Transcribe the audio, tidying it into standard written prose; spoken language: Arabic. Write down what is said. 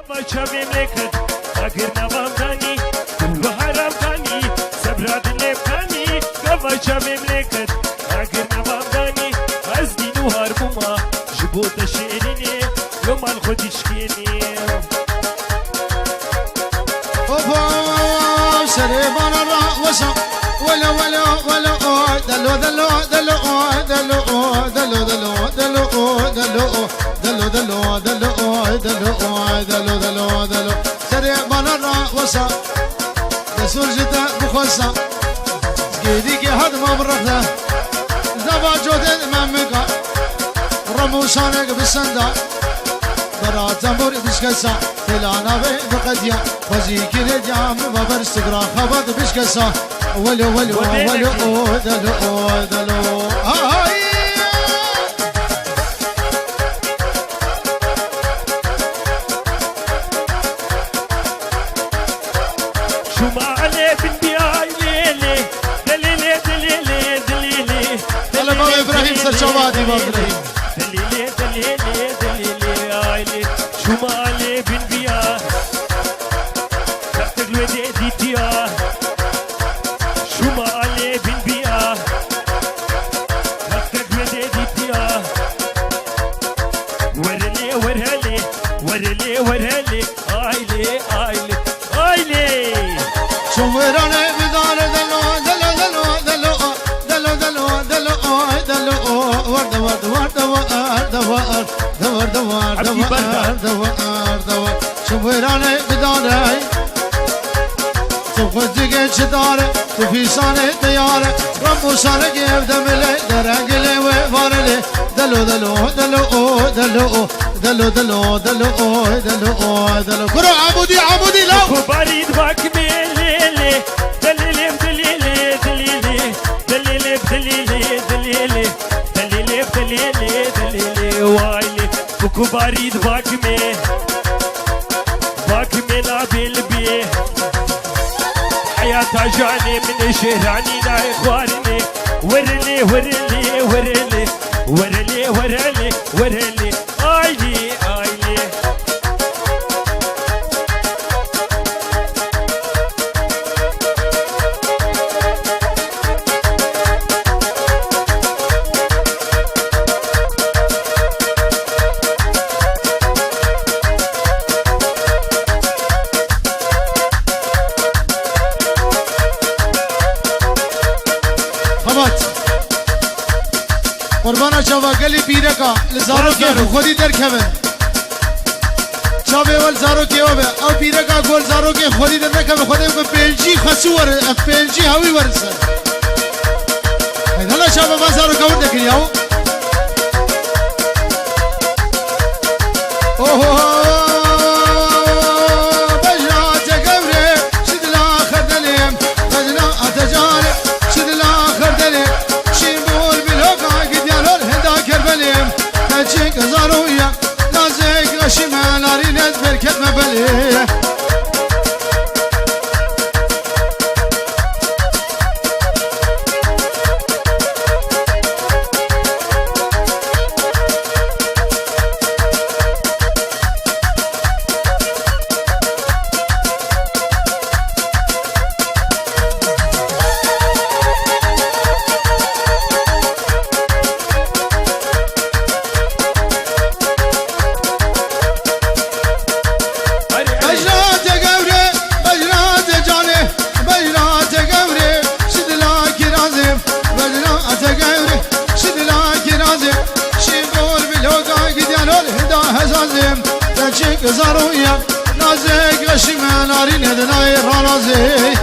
بچه مملکت اگر نوامدانی تو حرامدانی سبراد لبکانی بچه مملکت اگر نوامدانی از دین و هربوما جبوت شیرینی یو مال خودش کینی اوبا سریبان را وسا ولا ولا ولا دلو دلو دلو دلو دلو دلو دلو دلو دلو دلو دلو دلو دلو دلو سریبان را وسا دسور جدا بخوسا سكيدي كي هاد ما برفته زبا جودد ممكا رموشانك بالسندا برا تنبور بشكسا تلانا بقديا وزيكي رجام بابر استقرا خبط بشكسا ولو ولو ولو دلو دلو هاي شو ما عليه بالبياي ليلي دليلي دليلي دليلي هلا بابا ابراهيم سرشوادي بابا ابراهيم دليلي دليلي دليلي عيلي شو ما عليه بالبياي تحت الودي ديتيا شو ما عليه بالبياي تحت الودي ديتيا ورلي ورهلي ورلي ورهلي عيلي عيلي عيلي شويراني بدار دلو دلو دلو دلو دلو دلو دلو دلو ورد ورد ورد ورد ورد ورد ورد ورد ورد شويراني بدار تفجع شدار تفيساني ديار ربو سانك يبدملي درانجلي وفارلي دلو دلو دلو دلو دلو دلو دلو دلو دلو كرو عبودي عبودي لو بريد باك ميلي دليلي دليلي دليلي دليلي دليلي دليلي دليلي دليلي دليلي وايلي بكو بريد باك مينا بالبي حياة جاني من شهراني لا إخواني ورلي ورلي ورلي ورلي ورلي ورلي آيلي آيلي قربانا شوا گلی پیره کا لزارو کے خودی در کھوے چاوے ول زارو کے ہوے او پیره کا گول زارو کے خودی در نہ کھوے خودی کو پیلجی خسور پیلجی ہوی ورس هلا شوا ما زارو کو دکریاو اوه زارويا نازك غشيمة ناري نزبر كتمة بليه زارويا نازك غشيمة ناري ندناي رانازي